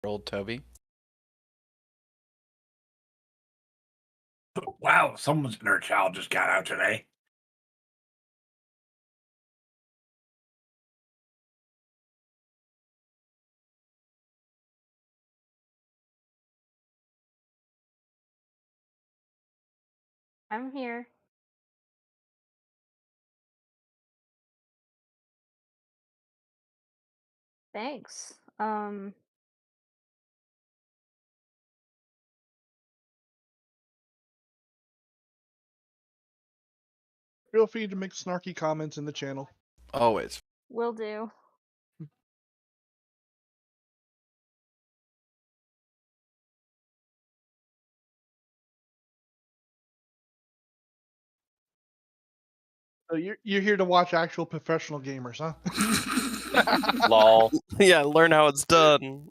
Old Toby. Wow, someone's inner child just got out today. I'm here. Thanks. Feel free to make snarky comments in the channel. Always. Will do. So you're here to watch actual professional gamers, huh? Lol. Yeah, learn how it's done.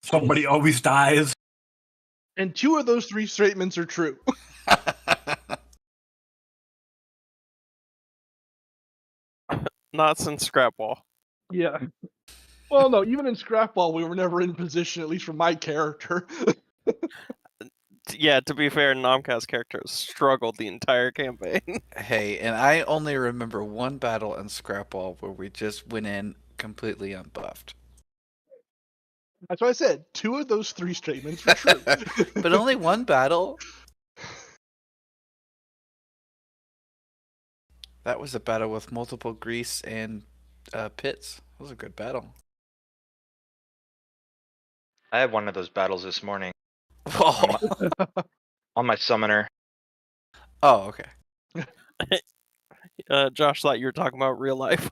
Somebody always dies. And 2 of those 3 statements are true. Not since Scrapball. Yeah. Well, no, even in Scrapball, we were never in position, at least for my character. Yeah, to be fair, Nomcast characters struggled the entire campaign. Hey, and I only remember one battle in Scrapball where we just went in completely unbuffed. That's why I said 2 of those 3 statements were true. But only one battle? That was a battle with multiple grease and pits. That was a good battle. I had one of those battles this morning Oh, on my summoner. oh okay. Josh thought you were talking about real life.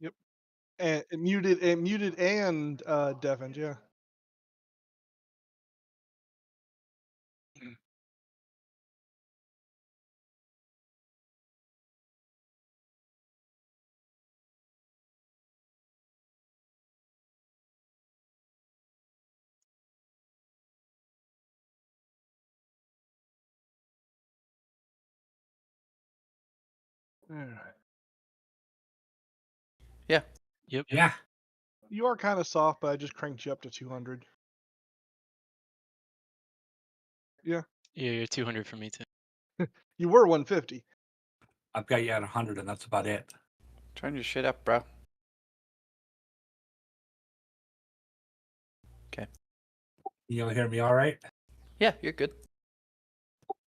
Yep. And muted and deafened, yeah. Alright. Yeah. Yep. Yeah. You are kind of soft, but I just cranked you up to 200. Yeah, you're 200 for me too. You were 150. I've got you at 100, and that's about it. Turn your shit up, bro. Okay. You hear me all right? Yeah, you're good.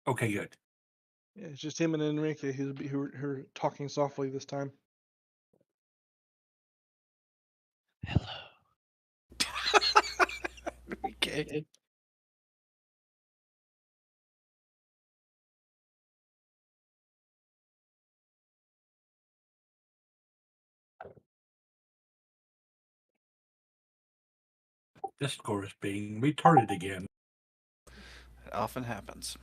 Okay, good. Yeah, it's just him and Enrique who are talking softly this time. Hello. Okay. Discord is being retarded again. It often happens.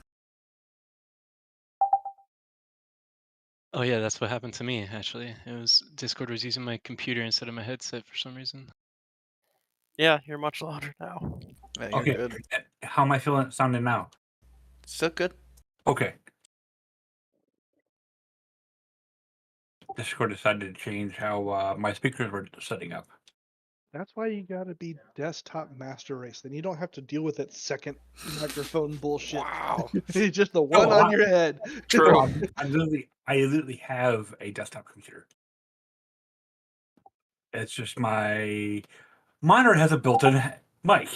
Oh yeah, that's what happened to me actually. It was Discord was using my computer instead of my headset for some reason. Yeah, you're much louder now. Yeah, you're Okay. good. How am I sounding now? Still good. Okay. Discord decided to change how my speakers were setting up. That's why you gotta be desktop master race. Then you don't have to deal with that second microphone bullshit. Wow. It's just the one Oh, on your head. True. I literally have a desktop computer. It's just my monitor has a built-in mic.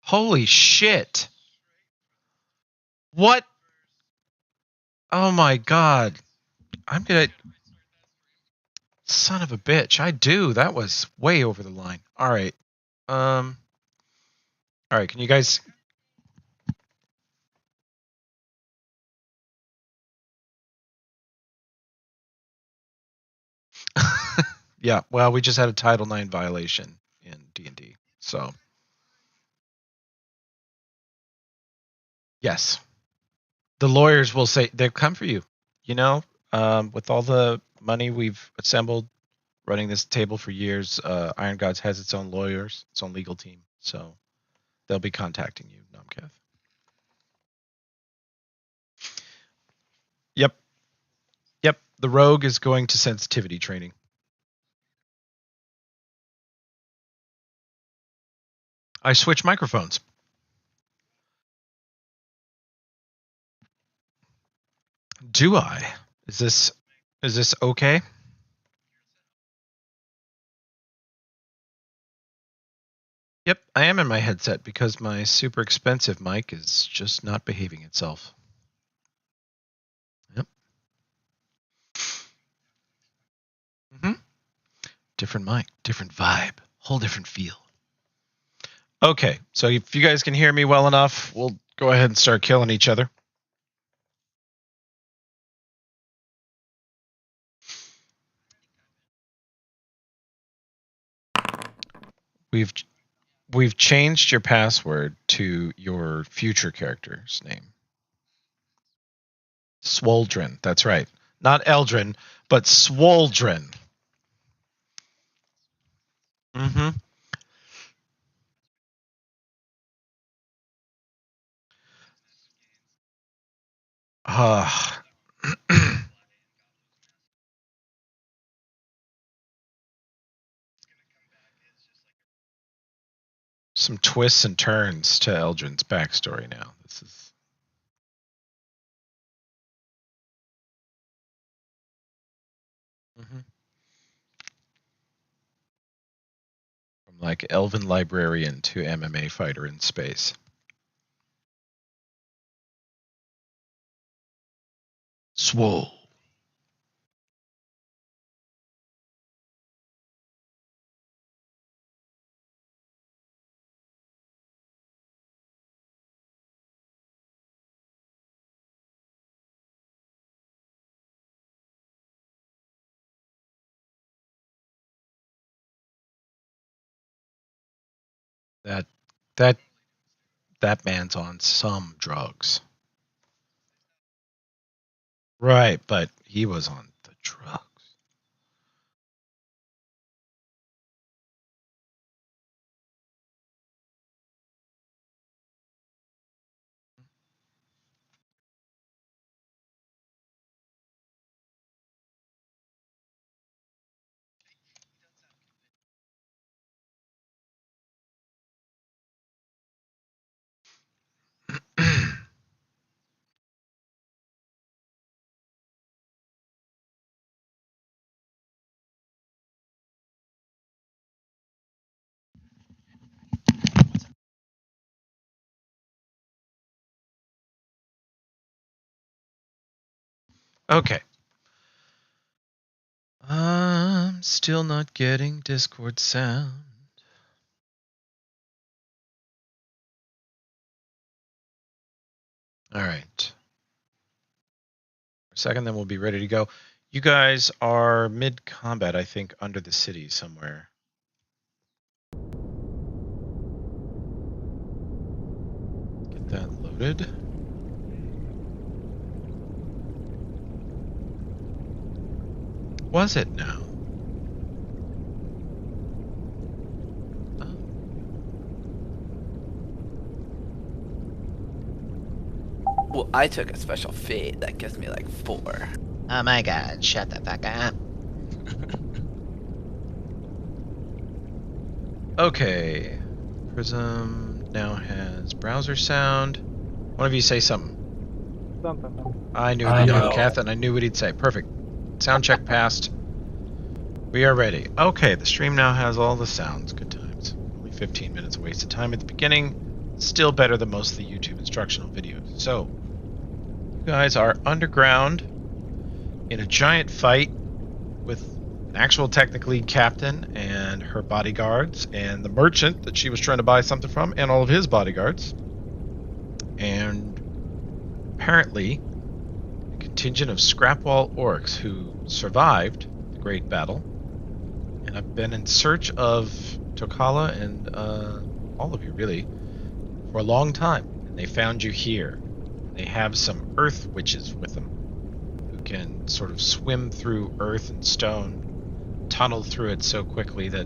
Holy shit. What? Oh my god. I'm gonna... Son of a bitch. I do. That was way over the line. All All right. All right. Can you guys? Yeah. Well, we just had a Title IX violation in D&D, so yes, the lawyers will say they'll come for you. You know, with all the money we've assembled running this table for years, Iron Gods has its own lawyers, its own legal team, so they'll be contacting you, Nomkath. Yep. Yep. The rogue is going to sensitivity training. I switch microphones. Do I? Is this okay? Yep, I am in my headset because my super expensive mic is just not behaving itself. Yep. Different mic, different vibe, whole different feel. Okay, so if you guys can hear me well enough, we'll go ahead and start killing each other. We've changed your password to your future character's name. Swoldren, that's right. Not Eldrin, but Swoldren. Mm-hmm. Some twists and turns to Eldrin's backstory now. This is from like elven librarian to MMA fighter in space. Swole. That man's on some drugs. Right, but he was on the drugs. Okay. I'm still not getting Discord sound. All right. For a second, then we'll be ready to go. You guys are mid-combat, I think, under the city somewhere. Get that loaded. Was it now? Well, I took a special fate that gives me like 4. Oh my god, shut the fuck up. Okay. Prism now has browser sound. One of you say something. I knew I the know. Kath, and I knew what he'd say. Perfect. Sound check passed. We are ready. Okay, the stream now has all the sounds. Good times. Only 15 minutes wasted time at the beginning. Still better than most of the YouTube instructional videos. So, you guys are underground in a giant fight with actual technically captain and her bodyguards and the merchant that she was trying to buy something from and all of his bodyguards. And apparently a contingent of Scrapwall orcs who survived the Great Battle and have been in search of Tokala and all of you really for a long time. And they found you here. They have some earth witches with them who can sort of swim through earth and stone, tunnel through it so quickly that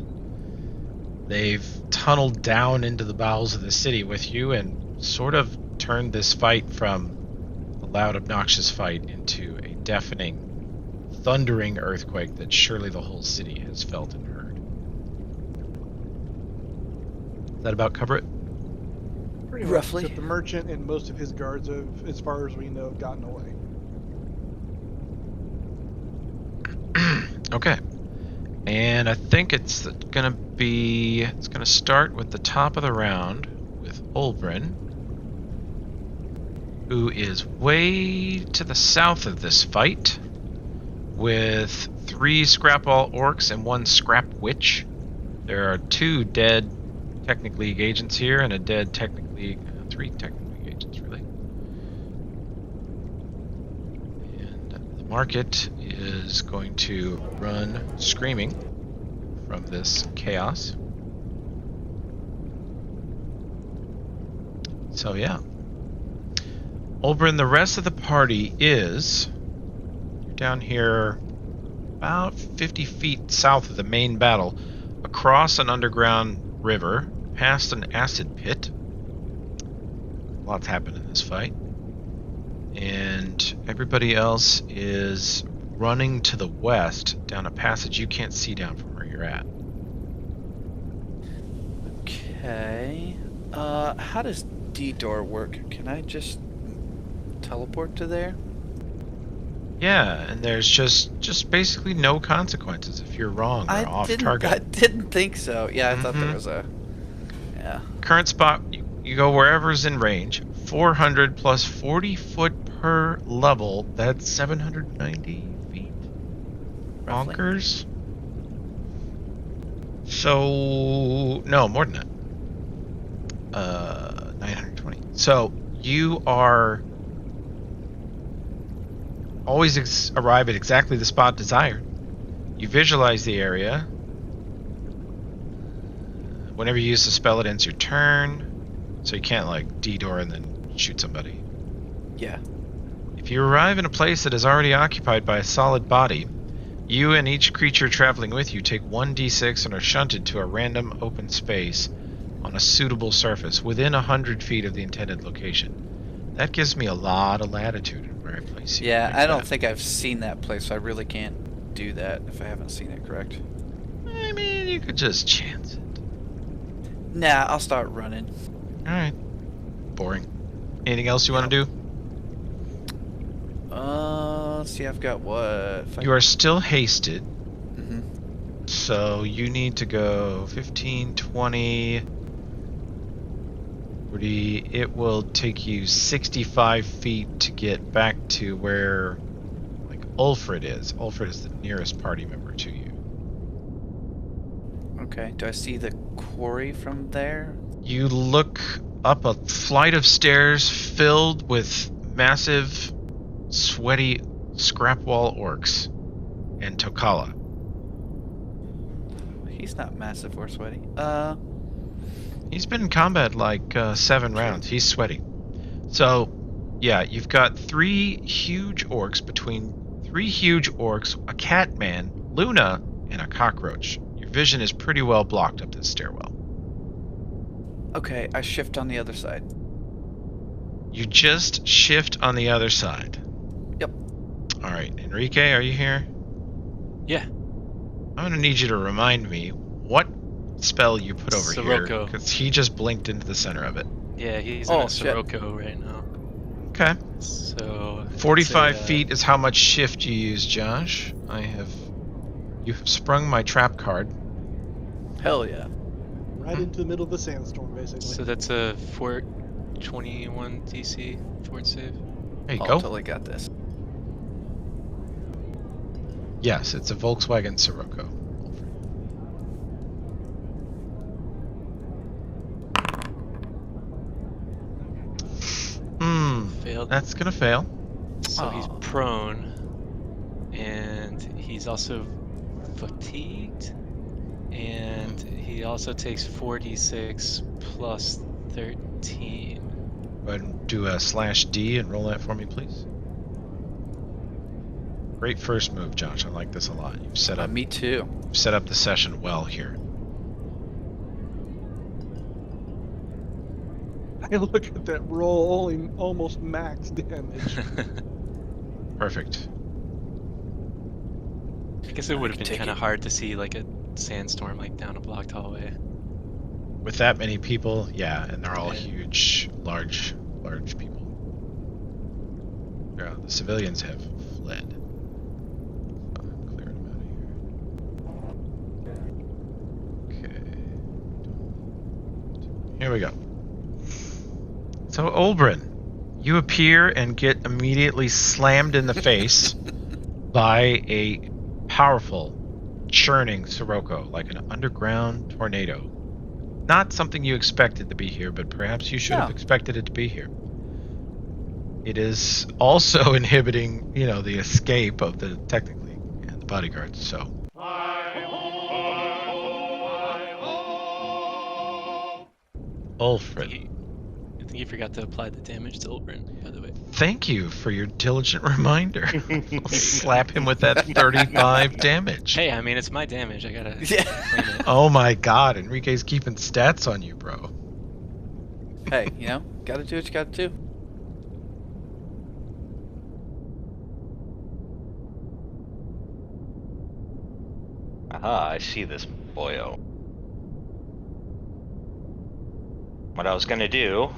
they've tunneled down into the bowels of the city with you and sort of turned this fight from a loud, obnoxious fight into a deafening, thundering earthquake that surely the whole city has felt and heard. Does that about cover it? Pretty much, Roughly. except the merchant and most of his guards have, as far as we know, gotten away. Okay. And I think it's gonna start with the top of the round with Olbrin, who is way to the south of this fight with 3 Scrapwall orcs and 1 Scrap Witch. There are 2 dead Technic League agents here and a dead Technic League, 3 Technic League agents really. And the market is going to run screaming from this chaos. So yeah. Olbrin, the rest of the party is down here about 50 feet south of the main battle, across an underground river, past an acid pit. Lots happened in this fight. And everybody else is running to the west down a passage you can't see down from where you're at. Okay. How does D-Door work? Can I just teleport to there? Yeah, and there's just basically no consequences if you're wrong or off target. I didn't think so. Yeah, I thought there Mhm. was a... Yeah. Current spot, you go wherever's in range. 400 plus 40 foot per level. That's 790 feet. Roughly. Bonkers. So no, more than that. 920. So you are always arrive at exactly the spot desired. You visualize the area. Whenever you use the spell, it ends your turn. So you can't like D-Door and then shoot somebody. Yeah. If you arrive in a place that is already occupied by a solid body, you and each creature traveling with you take 1d6 and are shunted to a random open space on a suitable surface within 100 feet of the intended location. That gives me a lot of latitude in where I place you. Yeah, Like I don't that. think I've seen that place, so I really can't do that if I haven't seen it, correct? I mean, you could just chance it. Nah, I'll start running. Alright. Boring. Anything else you want to do? Let's see, I've got what? You are still hasted, Mm-hmm. so you need to go 15, 20, 40. It will take you 65 feet to get back to where, like, Ulfred is. Ulfred is the nearest party member to you. Okay, do I see the quarry from there? You look up a flight of stairs filled with massive, sweaty Scrapwall orcs and Tokala. He's not massive or sweaty. He's been in combat like 7 rounds. He's sweaty. So, yeah, you've got 3 huge orcs, a cat man, Luna, and a cockroach. Your vision is pretty well blocked up this stairwell. Okay, I shift on the other side. You just shift on the other side. Yep. Alright, Enrique, are you here? Yeah. I'm gonna need you to remind me what spell you put over here, Sirocco. because he just blinked into the center of it. Yeah, he's Oh, in a shit. Sirocco right now. Okay. So 45 it's a, feet is how much shift you use, Josh. You've sprung my trap card. Hell yeah. Right into the middle of the sandstorm, basically. So that's a Fort 21 DC fort save. There you Oh, go. totally got this. Yes, it's a Volkswagen Sirocco. Failed. That's gonna fail. So he's Aw. prone, and he's also fatigued, and he also takes 4d6 plus 13. Go ahead and do a /D and roll that for me, please. Great first move, Josh. I like this a lot. You've set up Me too. the session well here. I look at that roll, only almost max damage. Perfect. I guess it would have can been take kind of it. hard to see like a sandstorm like down a blocked hallway. With that many people, yeah, and they're all Yeah. huge, large people. Yeah, the civilians have fled. Clear them out of here. Okay. Here we go. So, Olbrin, you appear and get immediately slammed in the face by a powerful, churning Sirocco, like an underground tornado. Not something you expected to be here, but perhaps you should have No. expected it to be here. It is also inhibiting, the escape of the bodyguards. So. Ulfred. I think you forgot to apply the damage to Olbrin, by the way. Thank you for your diligent reminder. I'll slap him with that 35 damage. Hey, I mean, it's my damage. I gotta Yeah. claim it. Oh my god, Enrique's keeping stats on you, bro. Hey, gotta do what you gotta do. Aha, I see this boyo. What I was gonna do,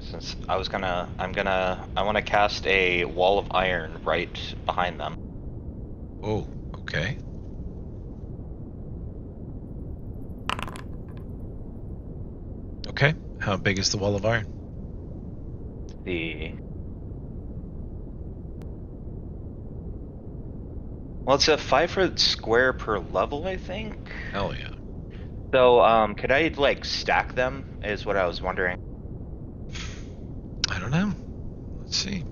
since I want to cast a wall of iron right behind them. Oh, okay. Okay, how big is the wall of iron? Well, it's a 5-foot square per level, I think. Hell yeah. So, could I like stack them? Is what I was wondering. I don't know. Let's see.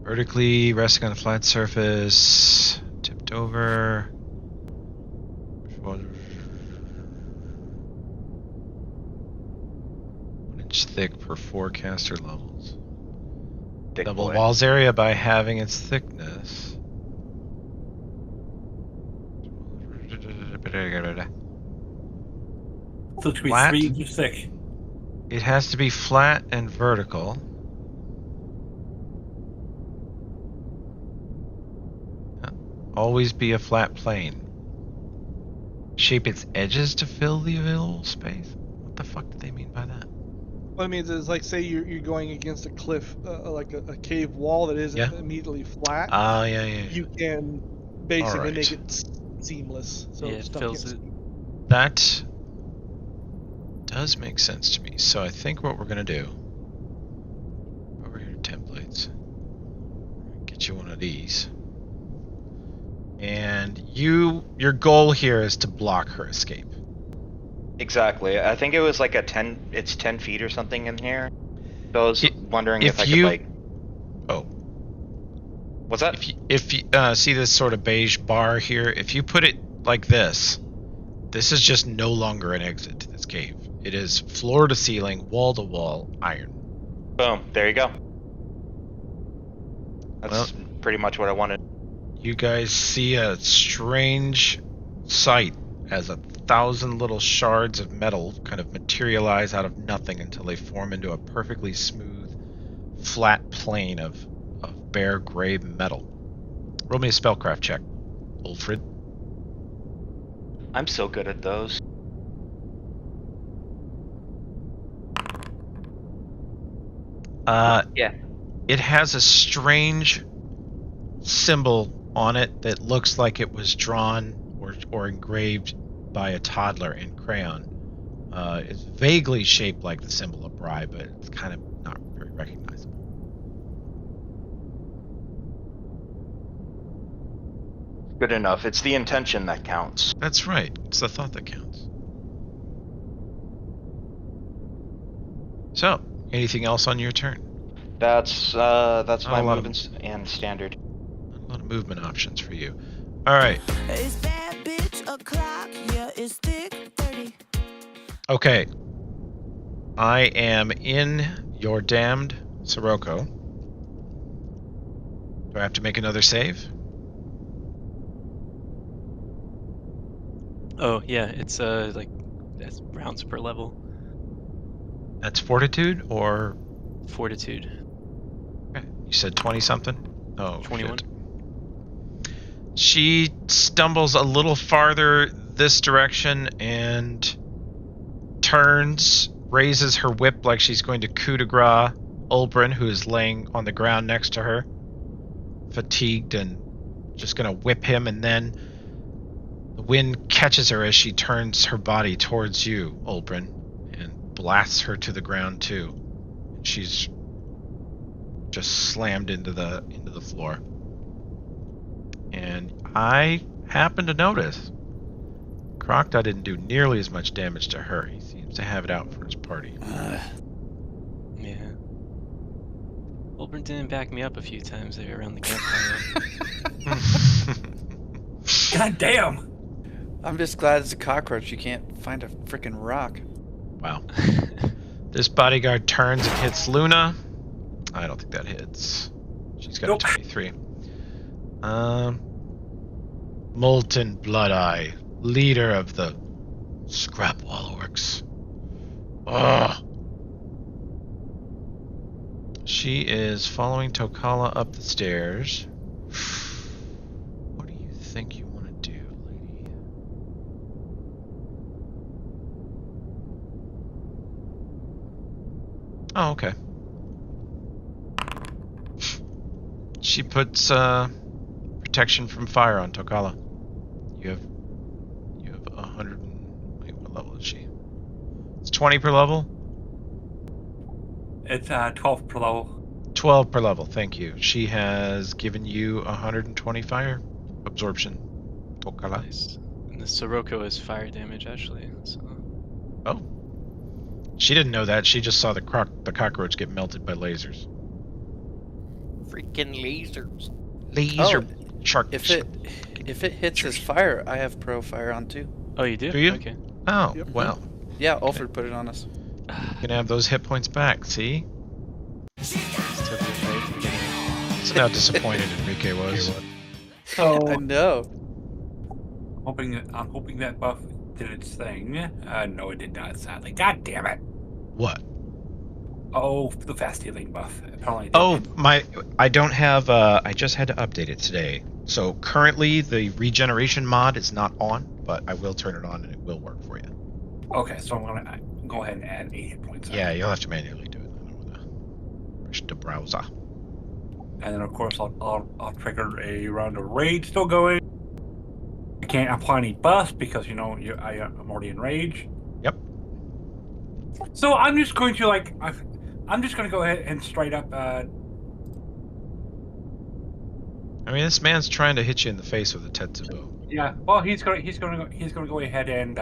Vertically resting on a flat surface, tipped over. 1 inch thick per 4 caster levels. Thick Double boy. walls area by having its thickness. So it's going to be Flat? 3 inches thick. It has to be flat and vertical. Always be a flat plane. Shape its edges to fill the available space. What the fuck did they mean by that? What it means is, like, say you're going against a cliff, like a cave wall that isn't Yeah. immediately flat. Ah, yeah. You can basically Alright. make it seamless, so Yeah, it stuff fills can't it. escape. That does make sense to me. So I think what we're gonna do, over here to templates, get you one of these, and your goal here is to block her escape. Exactly. I think it was like it's 10 feet or something in here. So I was wondering if I could like. Oh. What's that? If you see this sort of beige bar here, if you put it like this is just no longer an exit to this cave. It is floor to ceiling, wall to wall, iron. Boom. There you go. That's Well- pretty much what I wanted. You guys see a strange sight as 1,000 little shards of metal kind of materialize out of nothing until they form into a perfectly smooth, flat plane of bare gray metal. Roll me a spellcraft check, Ulfred. I'm so good at those. Yeah. It has a strange symbol on it that looks like it was drawn or engraved by a toddler in crayon. It's vaguely shaped like the symbol of Bri, but it's kind of not very recognizable. Good enough. It's the intention that counts. That's right. It's the thought that counts. So, anything else on your turn? That's Not my a lot movements and standard. Not a lot of movement options for you. All right. It's that bitch o'clock, yeah, it's thick 30. Okay. I am in your damned Sirocco. Do I have to make another save? Oh yeah, it's like that's rounds per level. That's fortitude or Fortitude. okay. You said 20 something? Oh, 21. shit. She stumbles a little farther this direction and turns, raises her whip like she's going to coup de grace Ulbrin, who is laying on the ground next to her, fatigued, and just going to whip him, and then the wind catches her as she turns her body towards you, Ulbrin, and blasts her to the ground too. She's just slammed into the floor. And I happen to notice Crocodile didn't do nearly as much damage to her. He seems to have it out for his party. Yeah. Ulbrin didn't back me up a few times there around the campfire. God damn! I'm just glad it's a cockroach. You can't find a freaking rock. Wow. This bodyguard turns and hits Luna. I don't think that hits. She's got Nope. a 23. Molten Blood Eye, leader of the Scrapwall Orcs. Ugh. She is following Tokala up the stairs. What do you think you want to do, lady? Oh, okay. She puts protection from fire on Tokala. You have 100. Wait, what level is she? It's 20 per level. It's 12 per level. 12 per level. Thank you. She has given you 120 fire absorption. Tokala. Nice. And the Sirocco is fire damage actually. So. Oh. She didn't know that. She just saw the cockroach get melted by lasers. Freaking lasers. Laser shark. If it hits his fire, I have pro fire on too. Oh, you do? Do you? Okay. Oh, Yep. well. Yeah, Ulford put it on us. You can have those hit points back, see? Just took it right from the beginning. That's how disappointed Enrique was. So I know. I'm hoping that buff did its thing. No, it did not. Sadly, god damn it. What? Oh, the fast healing buff. Apparently. Oh, I don't have, I just had to update it today. So currently the regeneration mod is not on, but I will turn it on and it will work for you. Okay, so I'm gonna go ahead and add 8 hit points. Yeah, you'll have to manually do it. I don't want to rush the browser. And then of course I'll trigger a round of rage still going. I can't apply any buffs because I'm already in rage. Yep. So I'm just going to I'm just going to go ahead and straight up. I mean, this man's trying to hit you in the face with a Tetsubo. Yeah. Well, he's going to go ahead and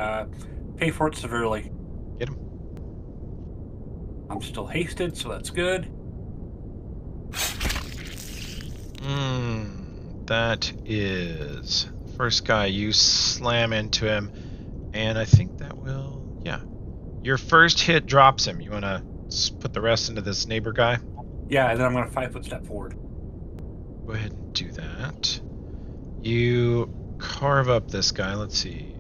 pay for it severely. Get him. I'm still hasted, so that's good. That is first guy. You slam into him, and I think that will, yeah. Your first hit drops him. You want to put the rest into this neighbor guy? Yeah, and then I'm going to 5-foot step forward. Go ahead and do that. You carve up this guy. Let's see.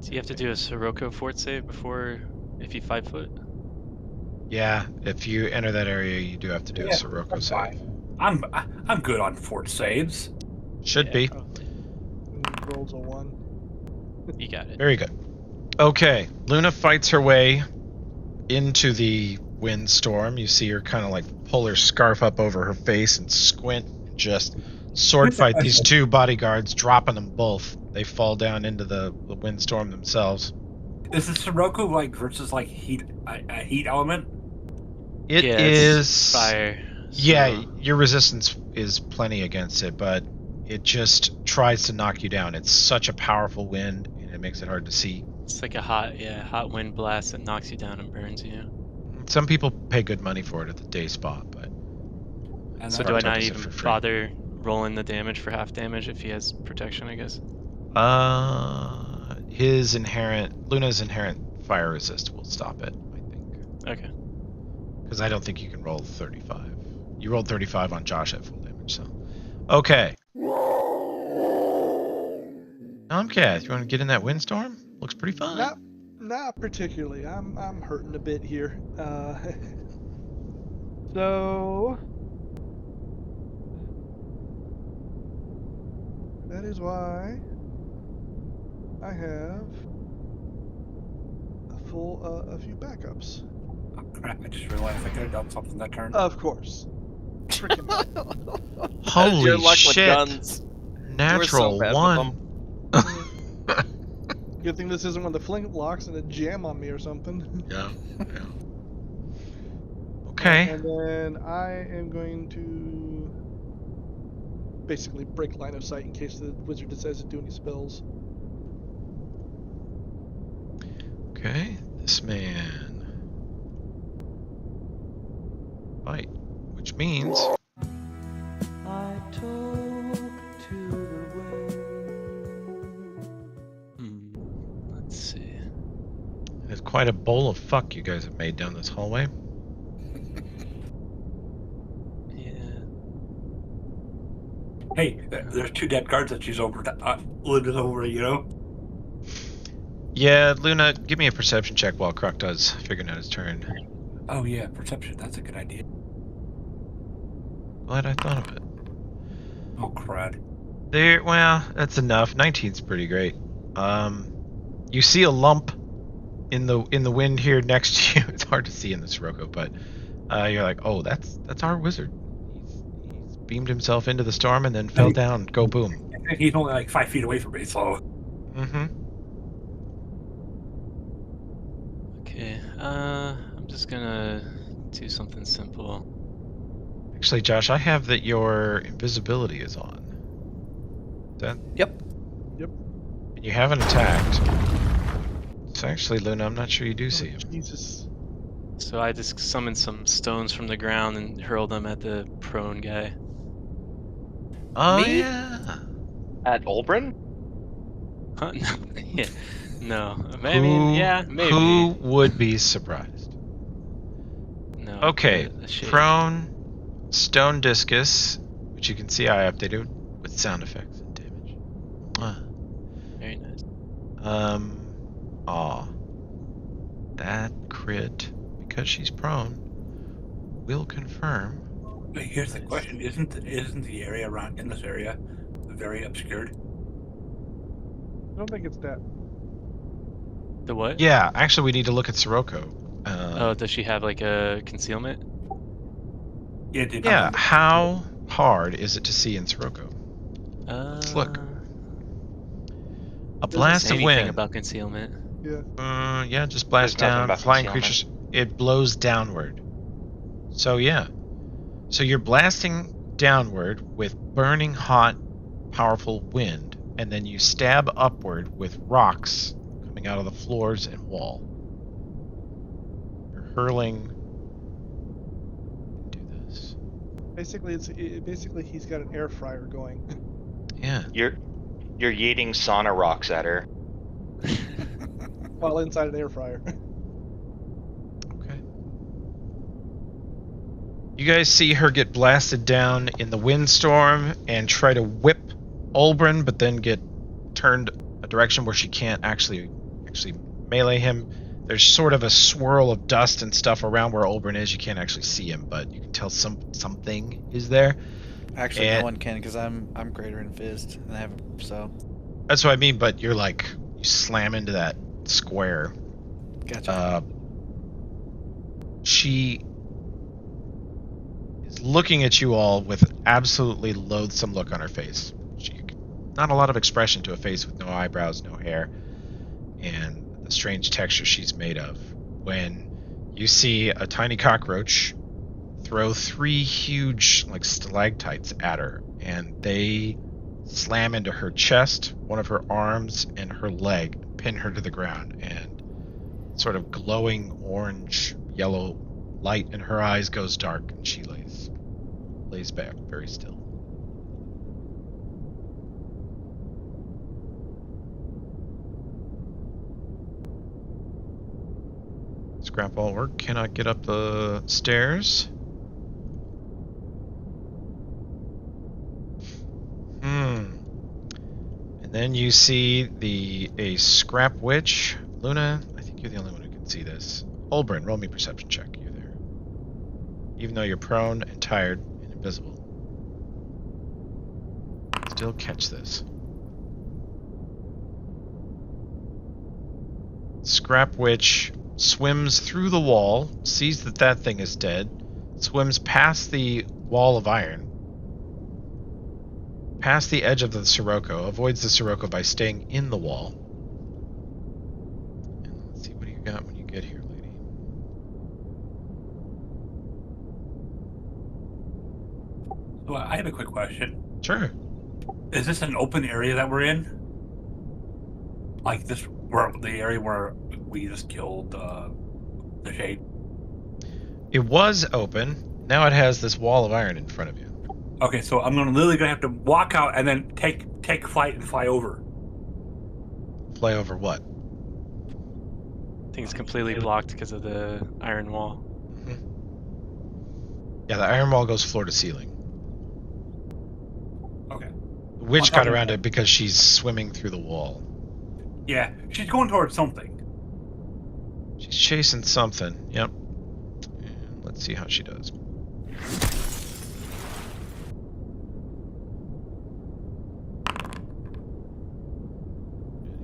Do you have to do a Sirocco fort save before, if you 5 foot? Yeah, if you enter that area, you do have to do a Yeah, Sirocco that's save. fine. I'm good on fort saves. Should Yeah, be. probably. Rolls a 1. You got it. Very good. Okay, Luna fights her way into the windstorm. You see her kind of like pull her scarf up over her face and squint, and just sword fight these two bodyguards, dropping them both. They fall down into the windstorm themselves. Is the Sirocco versus heat a heat element? It Yeah, is it's fire. Yeah, so- your resistance is plenty against it, but it just tries to knock you down. It's such a powerful wind, and it makes it hard to see. It's like a hot wind blast that knocks you down and burns you. Some people pay good money for it at the day spot, but And So then do I Archetype not is it even for free. bother rolling the damage for half damage if he has protection, I guess? Luna's inherent fire resist will stop it, I think. Okay. Because I don't think you can roll 35. You rolled 35 on Josh at full damage, so. Okay. Tomcat, you want to get in that windstorm? Looks pretty fun. Not particularly. I'm hurting a bit here. So that is why I have a few backups. Oh, crap, I just realized I could have done something that turn. Of course. Freaking Holy Your luck shit. with guns. Natural bad with one. good thing this isn't one of the flint locks and a jam on me or something. Yeah. Okay. And then I am going to basically break line of sight in case the wizard decides to do any spells. Okay. This man. Bite. Which means I talk to the wind. Let's see. there's quite a bowl of fuck you guys have made down this hallway. Yeah. Hey, there's 2 dead guards that she's over, lived over, you know? Yeah, Luna, give me a perception check while Kruk does figuring out his turn. Oh yeah, perception, that's a good idea. Glad I thought of it. Oh crud. Well, that's enough. 19's pretty great. You see a lump in the wind here next to you. It's hard to see in the Sirocco, but you're like, oh, that's our wizard. He's beamed himself into the storm and then fell down. Go boom. He's only like 5 feet away from me, so. Mm-hmm. Okay. I'm just gonna do something simple. Actually, Josh, I have that your invisibility is on. Yep. And you haven't attacked. So actually, Luna, I'm not sure you do see him. Jesus. So I just summoned some stones from the ground and hurled them at the prone guy. Oh, Me? yeah. At Olbrin? Huh? Yeah. No. I mean, yeah, maybe. Who would be surprised? No. Okay, the shade. prone, stone discus, which you can see I updated with sound effects and damage. Very nice. That crit, because she's prone, will confirm. But here's the question: Isn't the area around in this area very obscured? I don't think it's that. The what? Yeah, actually, we need to look at Sirocco. Oh, does she have like a concealment? Yeah. It depends Yeah, on the- how hard is it to see in Sirocco? Let's look. A Doesn't blast say of anything wind. about concealment. Yeah. Yeah, just blast There's nothing down. about Flying concealment. creatures, it blows downward. So yeah. So you're blasting downward with burning hot, powerful wind, and then you stab upward with rocks coming out of the floors and wall. You're hurling. Do this. Basically he's got an air fryer going. Yeah. You're yeeting sauna rocks at her. While inside an air fryer. Okay. You guys see her get blasted down in the windstorm and try to whip Olbrin, but then get turned a direction where she can't actually melee him. There's sort of a swirl of dust and stuff around where Olbrin is. You can't actually see him, but you can tell something is there. Actually, And- no one can because I'm greater in Fizzed and I have so. That's what I mean. But you're like you slam into that square. Gotcha. She is looking at you all with absolutely loathsome look on her face. Not a lot of expression to a face with no eyebrows, no hair, and the strange texture she's made of. When you see a tiny cockroach throw 3 huge like stalactites at her, and they slam into her chest, one of her arms, and her leg, pin her to the ground, and sort of glowing orange yellow light in her eyes goes dark, and she lays back very still. Scrapball Orc cannot get up the stairs. And then you see a scrap witch. Luna, I think you're the only one who can see this. Olbrin, roll me perception check. You're there. Even though you're prone and tired and invisible. Still catch this. Scrap witch swims through the wall, sees that that thing is dead, swims past the wall of iron, past the edge of the Sirocco, avoids the Sirocco by staying in the wall. And let's see, what do you got when you get here, lady? So I have a quick question. Sure. Is this an open area that we're in? Like this, where the area where we just killed the shade? It was open. Now it has this wall of iron in front of you. Okay, so I'm literally gonna have to walk out and then take flight and fly over. Fly over what? I think it's completely blocked because of the iron wall. Mm-hmm. Yeah, the iron wall goes floor to ceiling. Okay. The witch I'm got talking around about- it because she's swimming through the wall. Yeah, she's going towards something. She's chasing something. Yep. And let's see how she does. And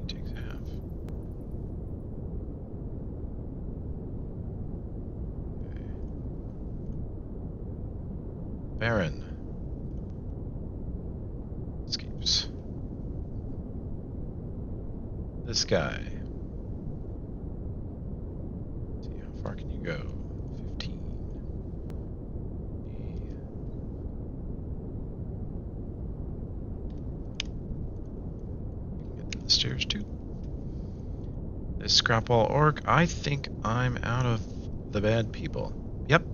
he takes a half. Okay. Baron escapes. This guy. Let's see, how far can you go? 15. You can get to the stairs too. This Scrapball Orc, I think I'm out of the bad people. Yep.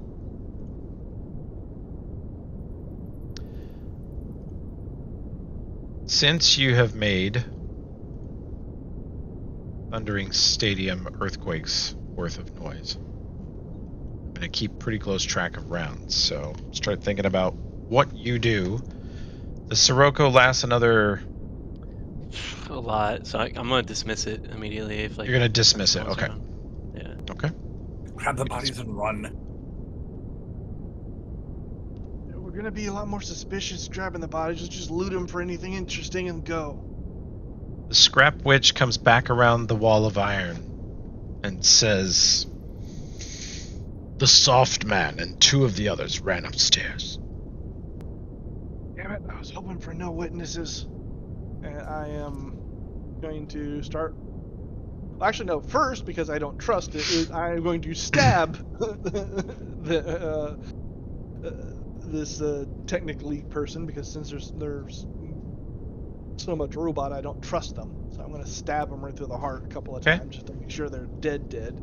Since you have made Thundering Stadium earthquakes worth of noise, I'm going to keep pretty close track of rounds, so start thinking about what you do. The Sirocco lasts another... A lot, so I'm gonna dismiss it immediately if like. You're going to dismiss it, someone's okay. around. Yeah. Okay. Grab the bodies and run. We're gonna be a lot more suspicious grabbing the bodies. Just loot them for anything interesting and go. The Scrap Witch comes back around the wall of iron and says, "The Soft Man and two of the others ran upstairs." Damn it! I was hoping for no witnesses. And I am going to start. Well, actually, no. First, because I don't trust it, I'm going to stab this technically person, because since there's so much robot, I don't trust them. So I'm going to stab them right through the heart a couple of Okay. times just to make sure they're dead.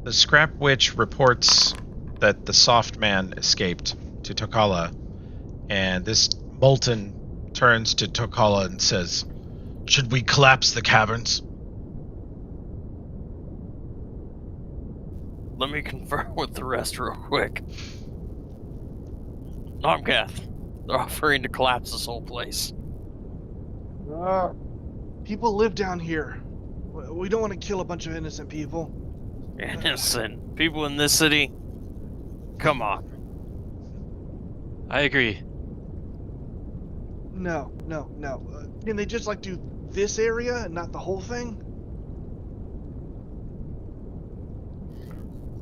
The Scrap Witch reports that the Soft Man escaped to Tokala, and this Molten turns to Tokala and says, "Should we collapse the caverns?" Let me confirm with the rest real quick. Nomgath, they're offering to collapse this whole place. People live down here. We don't want to kill a bunch of innocent people. Innocent people in this city? Come on. I agree. No. Can they just do this area and not the whole thing?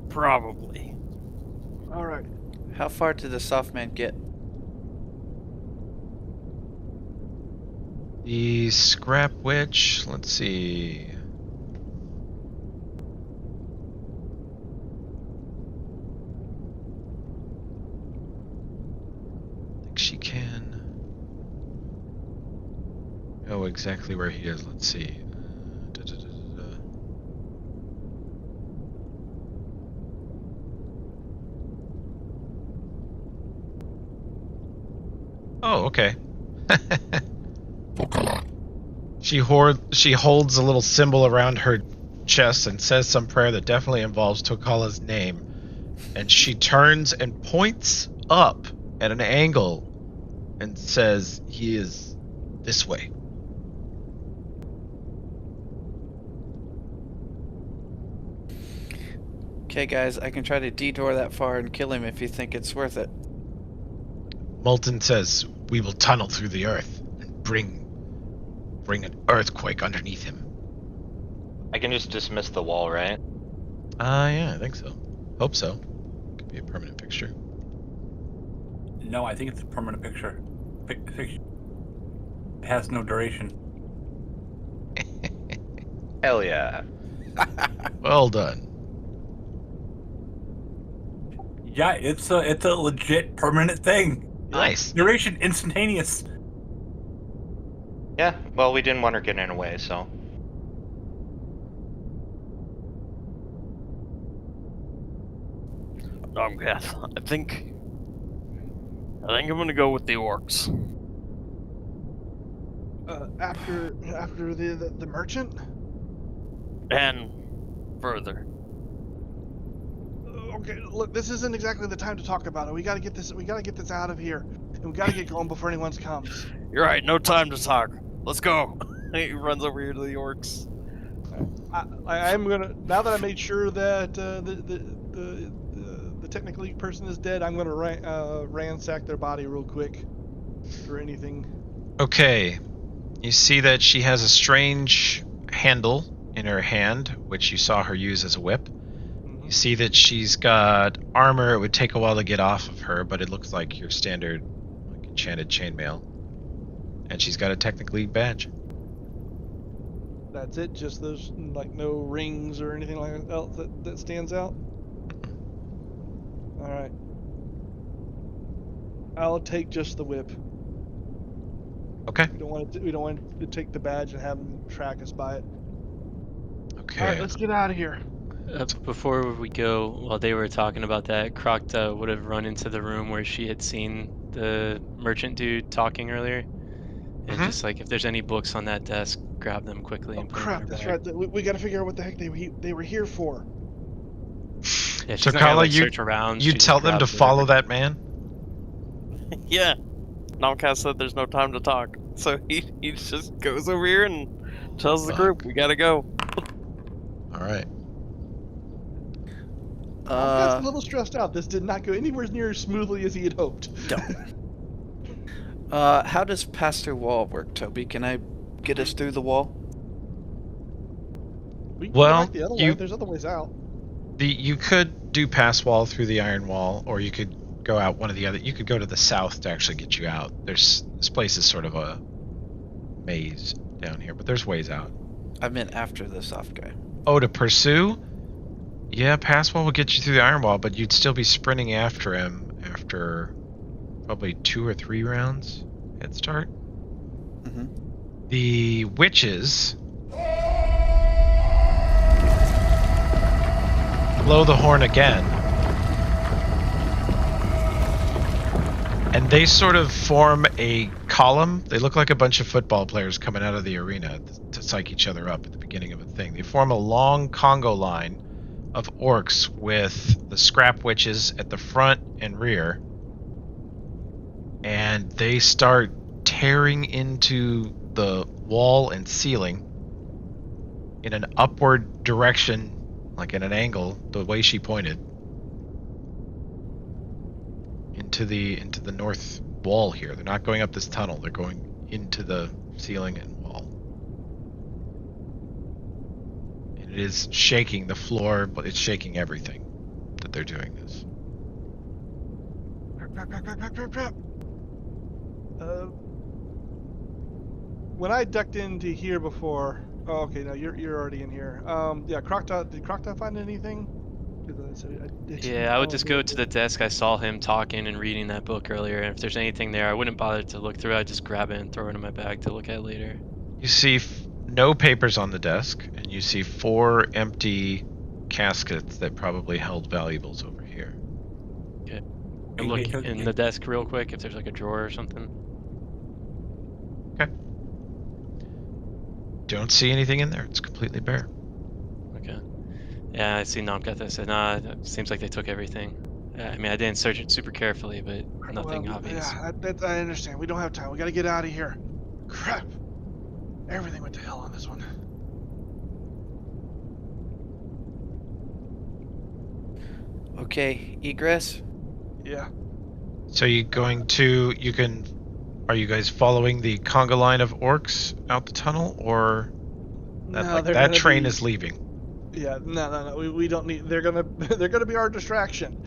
Probably. All right. How far did the soft man get? The Scrap Witch, let's see. I think she can. exactly where he is. Let's see. Oh, okay. She holds a little symbol around her chest and says some prayer that definitely involves Tokala's name. And she turns and points up at an angle and says, "He is this way." Okay, guys, I can try to detour that far and kill him if you think it's worth it. Molten says, "We will tunnel through the earth and bring an earthquake underneath him." I can just dismiss the wall, right? Yeah, I think so. Hope so. Could be a permanent fixture. No, I think it's a permanent picture. It has no duration. Hell yeah. Well done. Yeah, it's a legit permanent thing. Nice. Duration instantaneous. Yeah, well, we didn't want her getting away, so. I think I'm gonna go with the orcs. After the merchant. And further. Okay, look, this isn't exactly the time to talk about it. We gotta get this. We gotta get this out of here, and we gotta get going before anyone comes. You're right, no time to talk. Let's go. He runs over here to the orcs. I'm gonna, now that I made sure that the technically person is dead, I'm gonna ransack their body real quick for anything. Okay. You see that she has a strange handle in her hand, which you saw her use as a whip. You see that she's got armor. It would take a while to get off of her, but it looks like your standard enchanted chainmail. And she's got a technically badge. That's it. Just those, like, no rings or anything like else that stands out. All right. I'll take just the whip. Okay. We don't want to take the badge and have them track us by it. Okay. All right, let's get out of here. Before we go, while they were talking about that, Krokta would have run into the room where she had seen the merchant dude talking earlier. And just like, if there's any books on that desk, grab them quickly and put them in her That's bag. right. We got to figure out what the heck they were here for. Yeah, she's So not gonna, Kala, like, search around. you she just tell them to grabs follow whatever. that man? Yeah. Nomcast said there's no time to talk. So he just goes over here and tells the group, we gotta go. Alright. I was a little stressed out. This did not go anywhere near as smoothly as he had hoped. How does pass through wall work, Toby? Can I get us through the wall? We can Well, go back the other way. There's other ways out. You could do pass wall through the iron wall, or you could go out one of the other. You could go to the south to actually get you out. This place is sort of a maze down here, but there's ways out. I meant after the soft guy. Oh, to pursue? Yeah, pass wall will get you through the iron wall, but you'd still be sprinting after him after probably 2 or 3 rounds head start. Mm-hmm. The witches blow the horn again, and they sort of form a column. They look like a bunch of football players coming out of the arena to psych each other up at the beginning of a thing. They form a long Congo line of orcs with the scrap witches at the front and rear, and they start tearing into the wall and ceiling in an upward direction, like in an angle, the way she pointed, into the north wall here. They're not going up this tunnel. They're going into the ceiling and wall. And it is shaking the floor, but it's shaking everything that they're doing this. Crap. When I ducked into here before, oh, okay, no, you're already in here. Yeah, did Krokta find anything? Yeah, I would just go to the desk. I saw him talking and reading that book earlier, and if there's anything there, I wouldn't bother to look through it. I'd just grab it and throw it in my bag to look at later. You see no papers on the desk, and you see 4 empty caskets that probably held valuables over here. I look in the desk real quick if there's like a drawer or something. Okay. Don't see anything in there. It's completely bare. Okay. Yeah, I see Nomkath. I said, nah, it seems like they took everything. I mean, I didn't search it super carefully, but nothing Well, obvious. Yeah, I understand. We don't have time. We gotta get out of here. Crap. Everything went to hell on this one. Okay, egress. Yeah. So are you guys following the conga line of orcs out the tunnel, or that train is leaving? Yeah, no. We don't need. They're gonna be our distraction.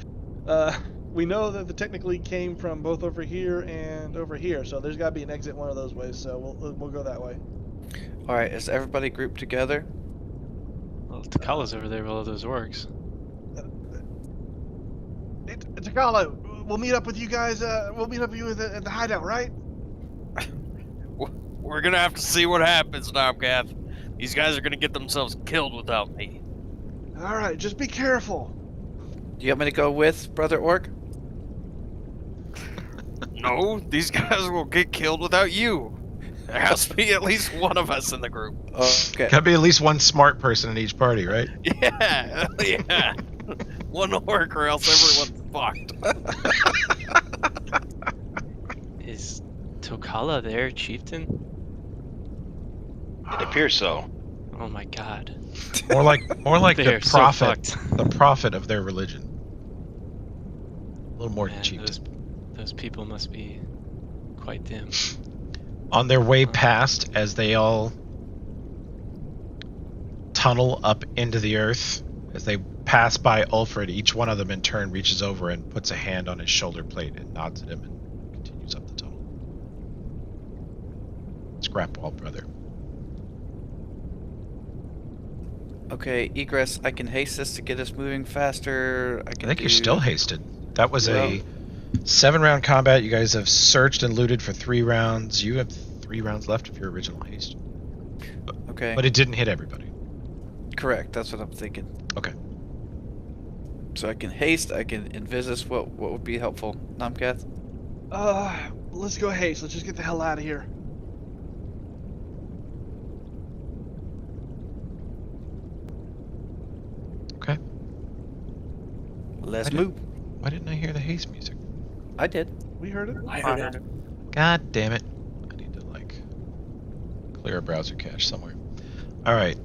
We know that the technically came from both over here and over here, so there's gotta be an exit one of those ways. So we'll go that way. All right, is everybody grouped together? Well, Takala's over there with all those orcs. Takala, we'll meet up with you guys. We'll meet up with you at the hideout, right? We're gonna have to see what happens, Nomkath. These guys are gonna get themselves killed without me. All right, just be careful. Do you want me to go with Brother Orc? No, these guys will get killed without you. There has to be at least one of us in the group. Okay. Gotta be at least one smart person in each party, right? Yeah, yeah. One orc or else everyone's fucked. Is Tokala there, chieftain? It appears so. Oh my god. More like They the are so prophet, fucked. the prophet of their religion. A little more than Man, chieftain. those people must be quite dim. On their way past, as they all tunnel up into the earth, as they pass by Ulfred, each one of them in turn reaches over and puts a hand on his shoulder plate and nods at him and continues up the tunnel. Scrapwall brother. Okay, egress. I can haste this to get us moving faster. I think you're still hasted. That was a 7-round combat. You guys have searched and looted for 3 rounds. You have 3 rounds left of your original haste. Okay. But it didn't hit everybody. Correct. That's what I'm thinking. Okay. So I can haste. I can envisage. What would be helpful, Nomkath? Let's go haste. Let's just get the hell out of here. Okay. Let's move. Why didn't I hear the haste music? I did. We heard it. I heard it. God damn it. I need to, clear a browser cache somewhere. Alright.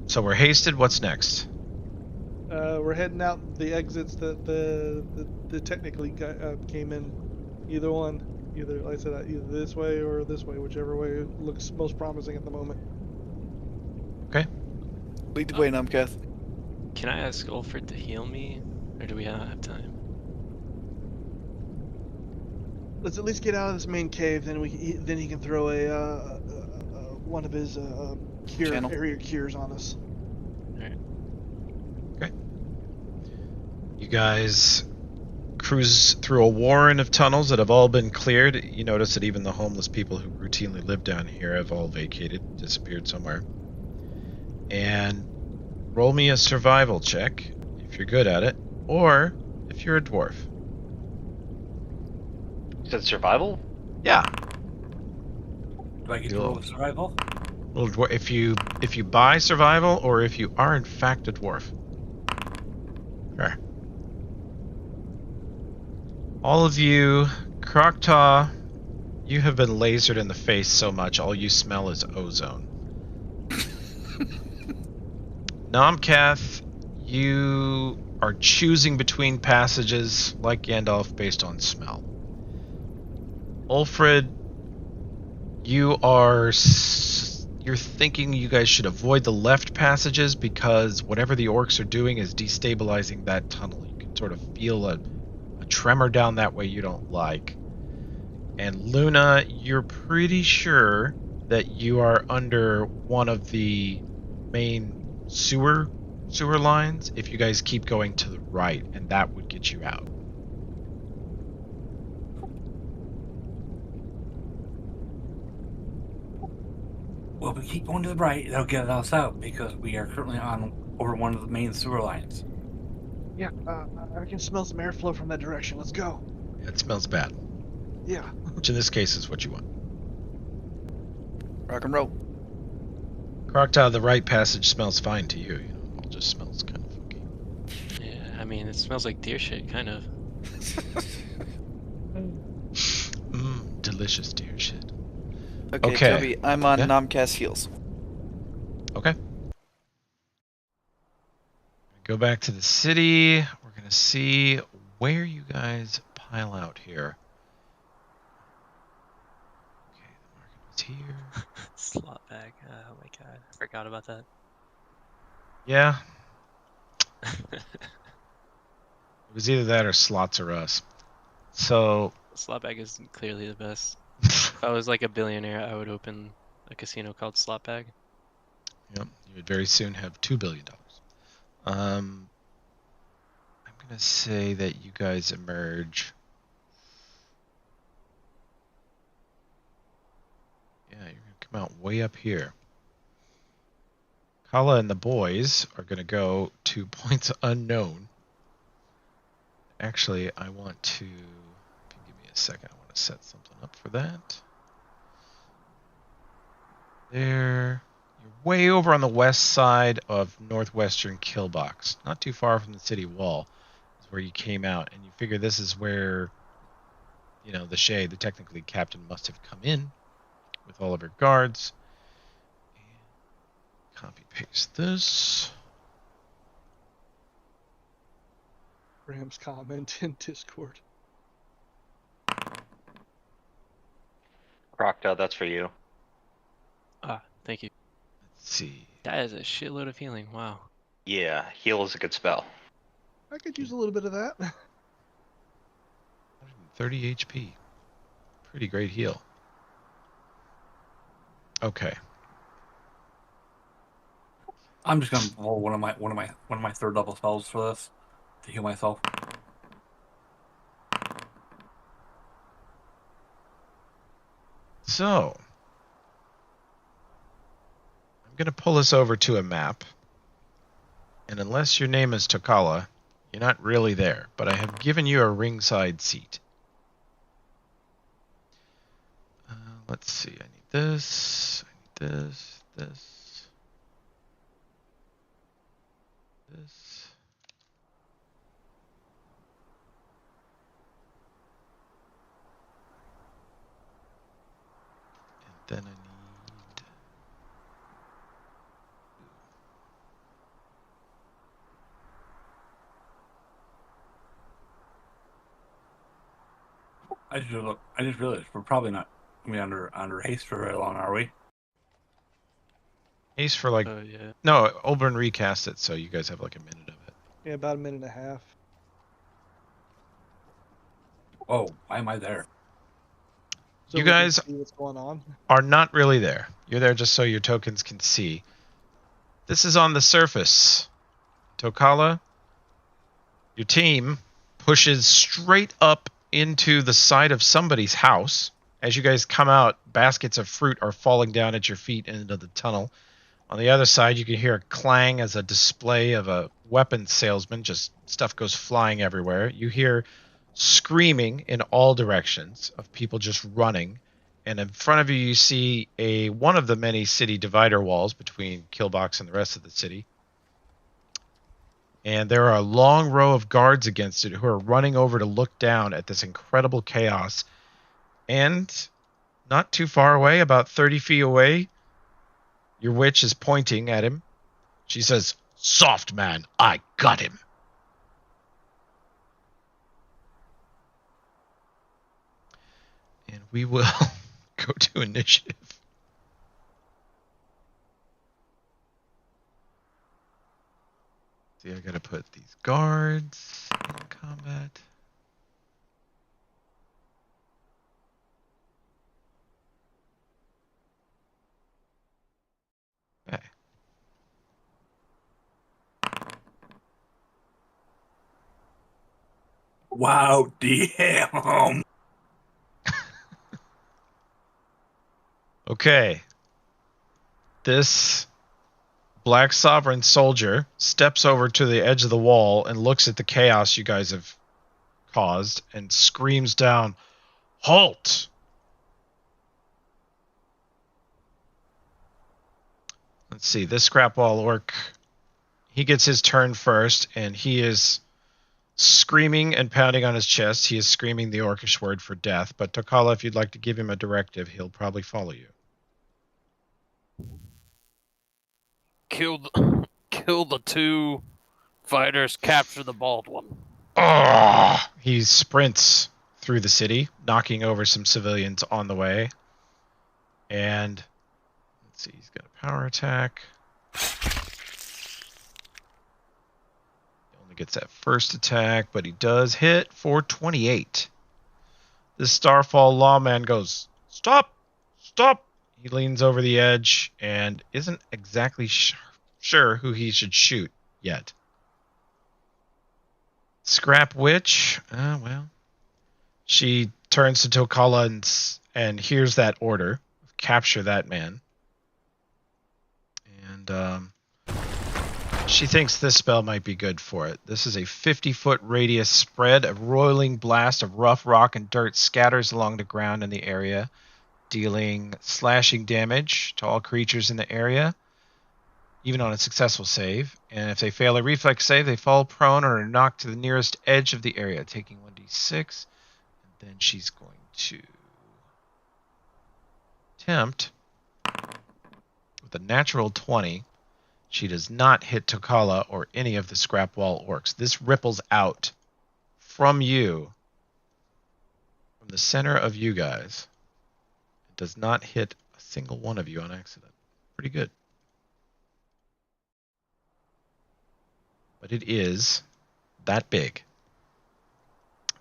So we're hasted. What's next? We're heading out the exits that the technically came in. Either one. Either, like I said, either this way or this way, whichever way looks most promising at the moment. Okay. Lead the way, Nomkath. Can I ask Ulfred to heal me, or do we not have time? Let's at least get out of this main cave. Then then he can throw a one of his area cures on us. Okay. You guys cruise through a warren of tunnels that have all been cleared. You notice that even the homeless people who routinely live down here have all vacated, disappeared somewhere. And roll me a survival check if you're good at it, or if you're a dwarf. You said survival? Yeah. Do I get to roll the survival? Little dwarf. If you buy survival, or if you are in fact a dwarf. Sure. All of you, Kroktaw, you have been lasered in the face so much, all you smell is ozone. Nomkath, you are choosing between passages like Gandalf based on smell. Ulfred, you're thinking you guys should avoid the left passages because whatever the orcs are doing is destabilizing that tunnel. You can sort of feel a tremor down that way you don't like. And Luna, you're pretty sure that you are under one of the main sewer lines if you guys keep going to the right, and that would get you out. Well, we keep going to the right. That'll get us out because we are currently on over one of the main sewer lines. Yeah, I can smell some airflow from that direction. Let's go. It smells bad, Yeah. which in this case is what you want. Rock and roll. Crocodile, the right passage smells fine to you. You know, it all just smells kind of funky. Yeah, I mean, it smells like deer shit, kind of. Delicious deer shit. Okay, Okay. Toby, I'm on Yeah. Nomcast heels. Okay. Go back to the city. We're gonna see where you guys pile out here. Okay, the market was here. Slot bag. Oh my god, I forgot about that. Yeah, it was either that or slots or us. So Slot bag is clearly the best. If I was like a billionaire, I would open a casino called Slot Bag. yep, you would very soon have $2 billion. I'm gonna say that you guys emerge. Yeah, you're gonna come out way up here. Kala and the boys are gonna go to points unknown. Actually, I want to. If you give me a second, I want to set something up for that. There. You're way over on the west side of northwestern Killbox, not too far from the city wall. Is where you came out, and you figure this is where, you know, the shade, the technically captain, must have come in with all of her guards. And copy paste this. Graham's comment in Discord. Crocodile, that's for you. Ah, thank you. Let's see. That is a shitload of healing. Wow. Yeah, heal is a good spell. I could use a little bit of that. 130 HP. Pretty great heal. Okay. I'm just gonna roll one of my third level spells for this to heal myself. So, I'm going to pull us over to a map. And unless your name is Tokala, you're not really there. But I have given you a ringside seat. Let's see. I need this. I need this. This. This. And then I need. I just realized we're probably not gonna be under haste for very long, are we? Ace for like. Oh yeah. No, Oberon recast it, so you guys have like a minute of it. Yeah, about a minute and a half. Oh, why am I there? So You we can guys see what's going on. are not really there. You're there just so your tokens can see. This is on the surface. Tokala, your team pushes straight up into the side of somebody's house. As you guys come out, baskets of fruit are falling down at your feet into the tunnel. On the other side, you can hear a clang as a display of a weapons salesman. Just stuff goes flying everywhere. You hear screaming in all directions of people just running. And in front of you, you see one of the many city divider walls between Killbox and the rest of the city. And there are a long row of guards against it who are running over to look down at this incredible chaos. And not too far away, about 30 feet away, your witch is pointing at him. She says, "Soft man, I got him." And we will go to initiative. See, I gotta put these guards in combat. Okay. Wow, damn. Okay. this Black Sovereign soldier steps over to the edge of the wall and looks at the chaos you guys have caused and screams down, "Halt!" Let's see, this scrap wall orc, he gets his turn first, and he is screaming and pounding on his chest. He is screaming the orcish word for death, but Tokala, if you'd like to give him a directive, he'll probably follow you. Kill the 2 fighters, capture the bald one. He sprints through the city, knocking over some civilians on the way. And let's see, he's got a power attack. He only gets that first attack, but he does hit for 28. This Starfall lawman goes, "Stop! Stop!" He leans over the edge and isn't exactly sure who he should shoot yet. Scrap Witch, well, she turns to Tokala and hears that order. Capture that man. And she thinks this spell might be good for it. This is a 50-foot radius spread. A roiling blast of rough rock and dirt scatters along the ground in the area, dealing slashing damage to all creatures in the area, even on a successful save. And if they fail a reflex save, they fall prone or are knocked to the nearest edge of the area, taking 1d6. And then she's going to attempt with a natural 20. She does not hit Tokala or any of the scrap wall orcs. This ripples out from you, from the center of you guys. It does not hit a single one of you on accident. Pretty good. But it is that big.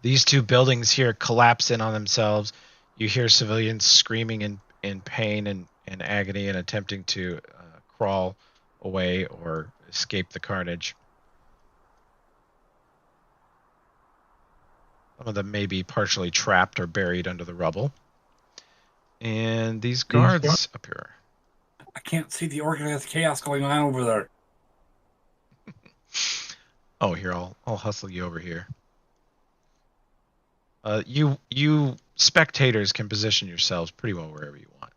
These 2 buildings here collapse in on themselves. You hear civilians screaming in pain and agony and attempting to crawl away or escape the carnage. Some of them may be partially trapped or buried under the rubble. And these guards up here. I can't see the organized chaos going on over there. Oh, here, I'll hustle you over here. You spectators can position yourselves pretty well wherever you want.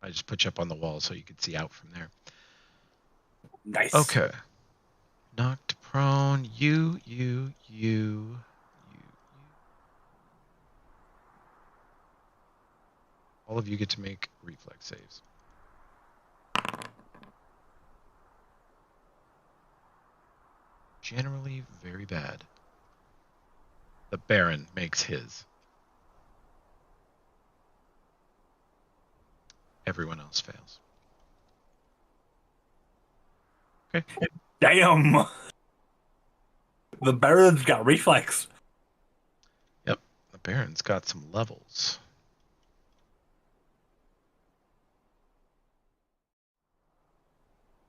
I just put you up on the wall so you can see out from there. Nice. Okay. Knocked prone. You. All of you get to make reflex saves. Generally very bad. The Baron makes his. Everyone else fails. Okay. Damn. The Baron's got reflex. Yep. The Baron's got some levels.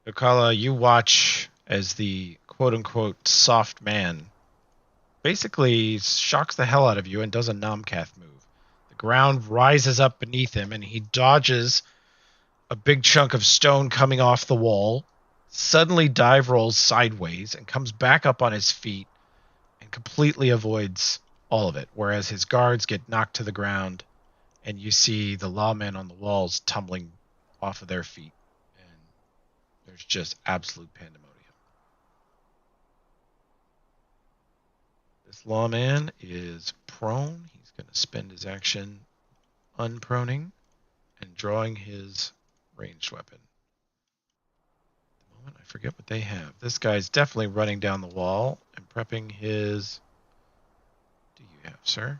Okala, you watch as the quote-unquote soft man basically shocks the hell out of you and does a Nomcath move. The ground rises up beneath him, and he dodges a big chunk of stone coming off the wall, suddenly dive rolls sideways, and comes back up on his feet and completely avoids all of it, whereas his guards get knocked to the ground, and you see the lawmen on the walls tumbling off of their feet. There's just absolute pandemonium. This lawman is prone. He's going to spend his action unproning and drawing his ranged weapon. At the moment, I forget what they have. This guy's definitely running down the wall and prepping his... What do you have, sir?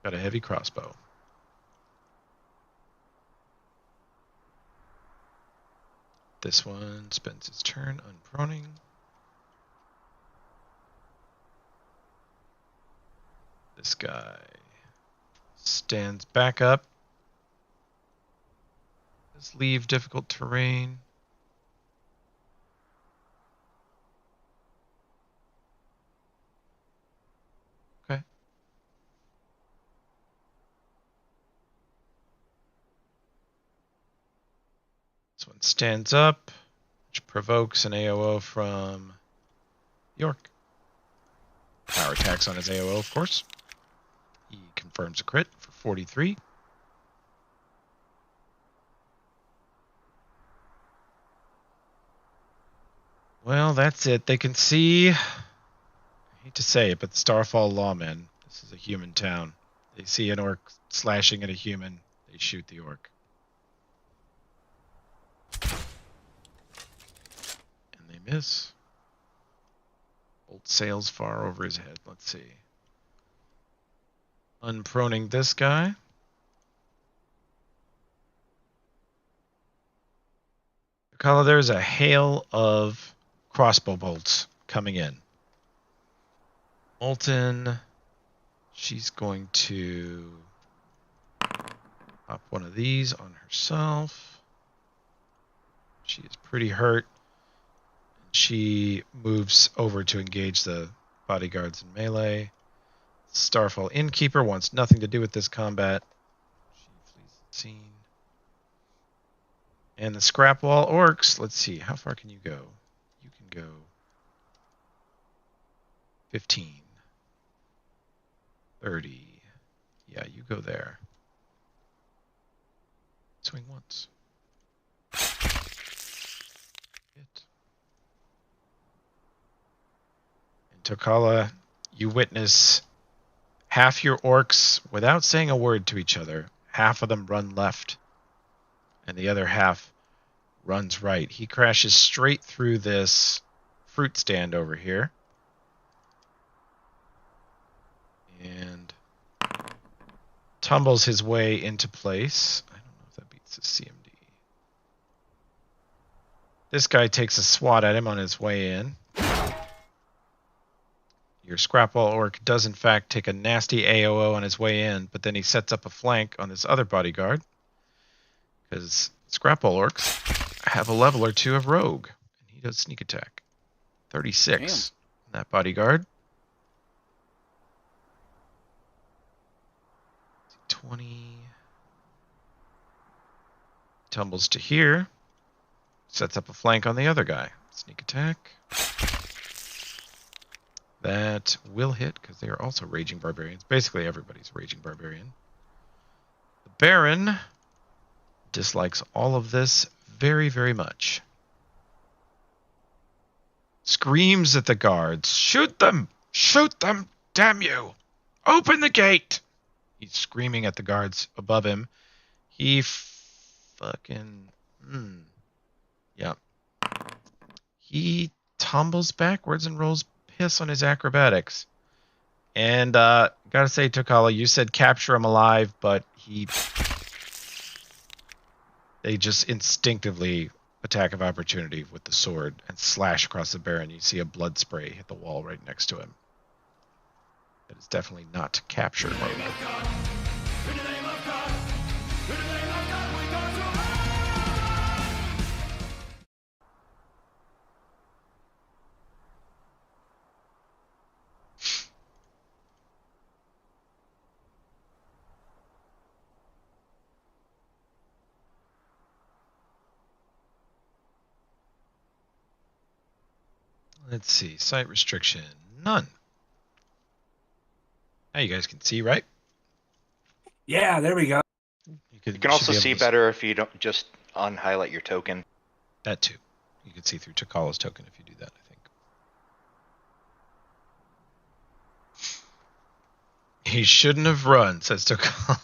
Got a heavy crossbow. This one spends its turn unproning. This guy stands back up. Does leave difficult terrain. Okay. one stands up, which provokes an AOO from York. Power attacks on his AOO, of course. He confirms a crit for 43. Well, that's it. They can see... I hate to say it, but the Starfall Lawmen, this is a human town. They see an orc slashing at a human, they shoot the orc. And they miss. Bolt sails far over his head. Let's see. Unproning this guy. Kala, there's a hail of crossbow bolts coming in. Molten, she's going to pop one of these on herself. She is pretty hurt. She moves over to engage the bodyguards in melee. Starfall Innkeeper wants nothing to do with this combat. She flees the scene. And the Scrapwall Orcs, let's see, how far can you go? You can go 15. 30. Yeah, you go there. Swing once. Hit. And Tokala, you witness half your orcs, without saying a word to each other, half of them run left, and the other half runs right. He crashes straight through this fruit stand over here. And tumbles his way into place. I don't know if that beats the CMD. This guy takes a swat at him on his way in. Your Scrapwall Orc does in fact take a nasty AOO on his way in, but then he sets up a flank on this other bodyguard. Because Scrapwall Orcs have a level or two of Rogue. And he does sneak attack. 36. Damn. That bodyguard. 20. Tumbles to here. Sets up a flank on the other guy. Sneak attack. That will hit, because they are also Raging Barbarians. Basically, everybody's Raging Barbarian. The Baron dislikes all of this very, very much. Screams at the guards. Shoot them! Shoot them! Damn you! Open the gate! He's screaming at the guards above him. He fucking... Yeah. He tumbles backwards and rolls piss on his acrobatics. And, gotta say, Tokala, you said capture him alive, but they just instinctively attack of opportunity with the sword and slash across the Baron. You see a blood spray hit the wall right next to him. That is definitely not capture mode. Let's see. Sight restriction. None. Now you guys can see, right? Yeah, there we go. You can also see better if you don't just unhighlight your token. That too. You can see through Tokala's token if you do that, I think. He shouldn't have run, says Tokala.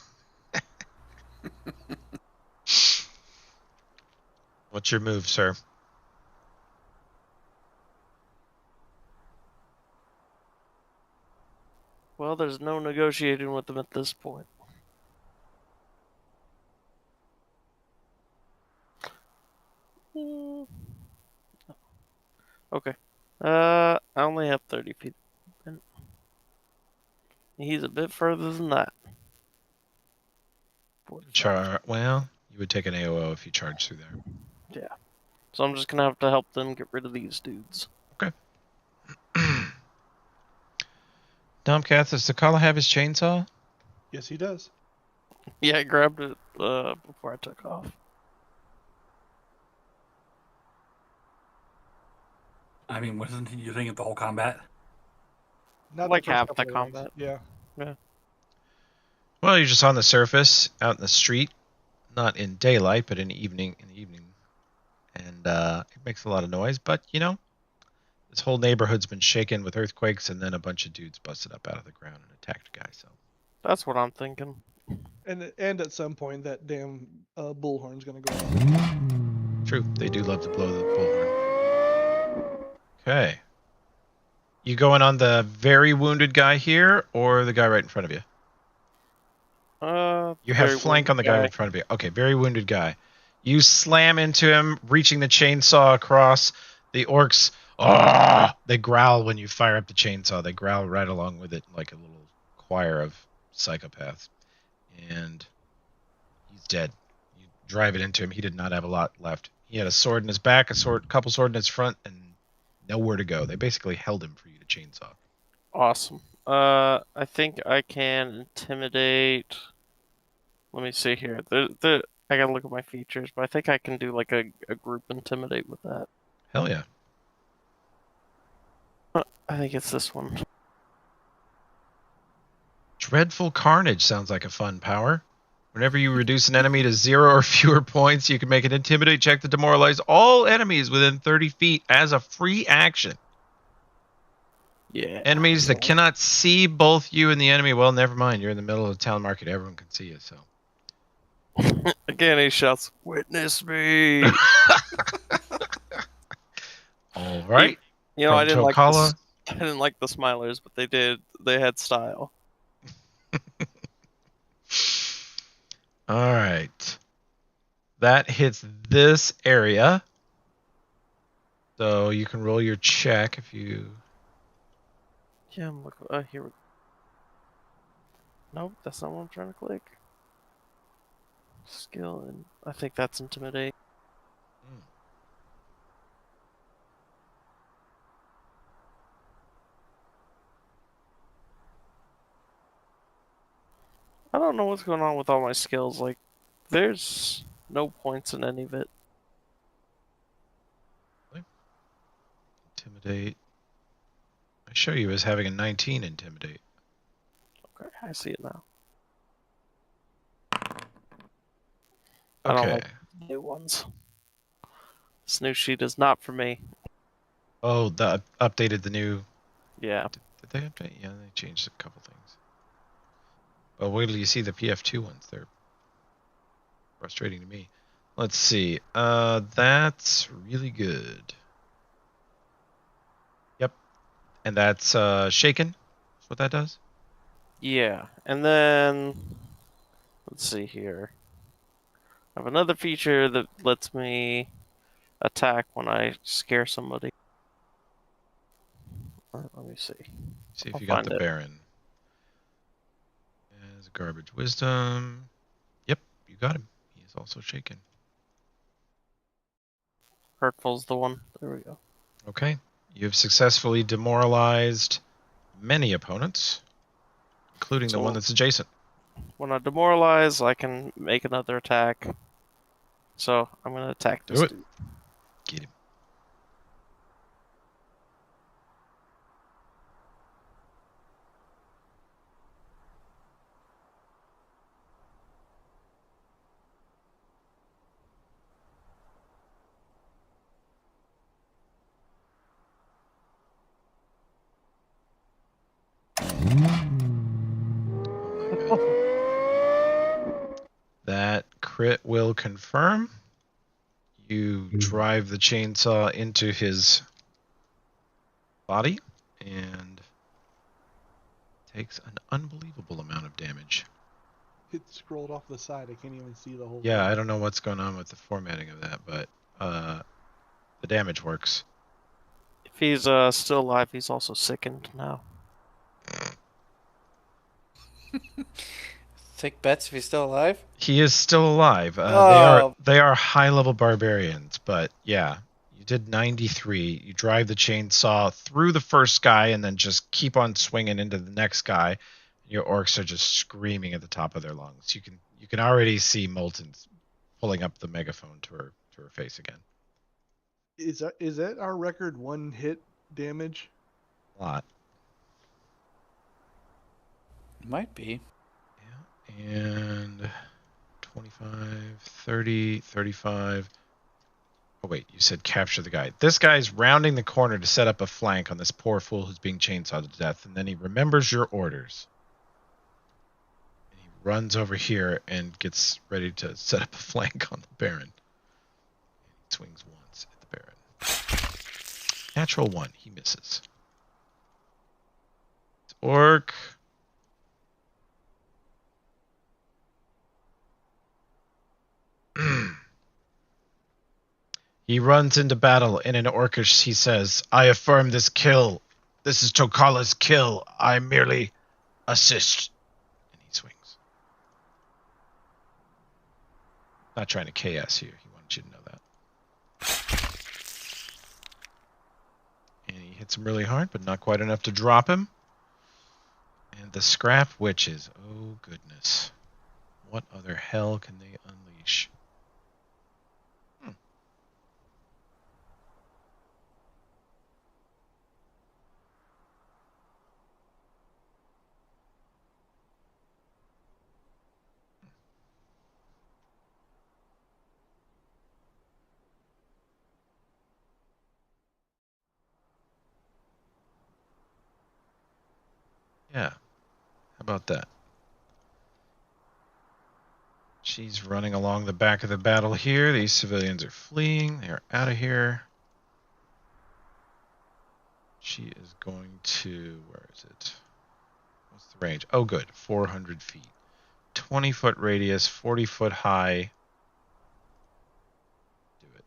What's your move, sir? Well, there's no negotiating with them at this point. Okay. I only have 30 feet. He's a bit further than that. Well, you would take an AOO if you charged through there. Yeah. So I'm just gonna have to help them get rid of these dudes. Okay. Domcath, does Tokala have his chainsaw? Yes, he does. Yeah, I grabbed it before I took off. I mean, wasn't he using it the whole combat? Not Like the first half couple the of rounds. combat. Yeah. Well, you're just on the surface, out in the street, not in daylight, but in the evening. And it makes a lot of noise. But you know, this whole neighborhood's been shaken with earthquakes, and then a bunch of dudes busted up out of the ground and attacked a guy. So That's what I'm thinking. And at some point, that damn bullhorn's gonna go off. true, they do love to blow the bullhorn. Okay, you going on the very wounded guy here, or the guy right in front of you? You have very flank on the wounded guy in front of you. Okay, very wounded guy. You slam into him, reaching the chainsaw across. The orcs, they growl when you fire up the chainsaw. They growl right along with it like a little choir of psychopaths. And he's dead. You drive it into him. He did not have a lot left. He had a sword in his back, couple sword in his front, and nowhere to go. They basically held him for you to chainsaw. Awesome. I think I can intimidate. Let me see here. I gotta look at my features, but I think I can do like a group intimidate with that. Hell yeah. I think it's this one. Dreadful Carnage sounds like a fun power. Whenever you reduce an enemy to 0 or fewer points, you can make an intimidate check to demoralize all enemies within 30 feet as a free action. Yeah. Enemies that cannot see both you and the enemy, well, never mind. You're in the middle of the town market. Everyone can see you, so. Again, he shouts, "Witness me!" All right. You know, I didn't like Tokala. I didn't like the Smilers, but they did. They had style. All right. That hits this area. So you can roll your check if you... Yeah, I'm looking. Here we go. Nope, that's not what I'm trying to click. Skill, and I think that's intimidate. I don't know what's going on with all my skills. Like, there's no points in any of it. Intimidate. I show you as having a 19 intimidate. Okay, I see it now. Okay. I don't like new ones. This new sheet is not for me. Oh, the updated the new... Yeah. Did they update? Yeah, they changed a couple things. But wait till you see the PF2 ones. They're frustrating to me. Let's see. That's really good. Yep. And that's shaken. That's what that does. Yeah, and then let's see here. I have another feature that lets me attack when I scare somebody. Let me see. See if I'll you got find the it. Baron. As garbage wisdom. Yep, you got him. He is also shaken. Hurtful's the one. There we go. Okay. You have successfully demoralized many opponents, including the So- one that's adjacent. When I demoralize, I can make another attack. So I'm gonna attack this Do it. dude. Get him. That crit will confirm. You drive the chainsaw into his body and takes an unbelievable amount of damage. It scrolled off the side. I can't even see the whole Yeah, thing. I don't know what's going on with the formatting of that, but the damage works. If he's still alive, he's also sickened now. Take bets if he's still alive. He is still alive. Oh. They are high level barbarians, but yeah, you did 93. You drive the chainsaw through the first guy and then just keep on swinging into the next guy. Your orcs are just screaming at the top of their lungs. You can already see Molten pulling up the megaphone to her face again. Is that our record 1 hit damage? A lot. Might be. Yeah. And 25, 30, 35. Oh, wait, you said capture the guy. This guy's rounding the corner to set up a flank on this poor fool who's being chainsawed to death, and then he remembers your orders. And he runs over here and gets ready to set up a flank on the Baron. And he swings once at the Baron. Natural 1, he misses. Orc. He runs into battle. In an Orcish, he says, I affirm this kill. This is Tokala's kill. I merely assist. And he swings. Not trying to KS you. He wanted you to know that. And he hits him really hard, but not quite enough to drop him. And the Scrap Witches. Oh, goodness. What other hell can they unleash? Yeah. How about that? She's running along the back of the battle here. These civilians are fleeing. They are out of here. She is going to... Where is it? What's the range? Oh, good. 400 feet. 20-foot radius, 40-foot high. Do it.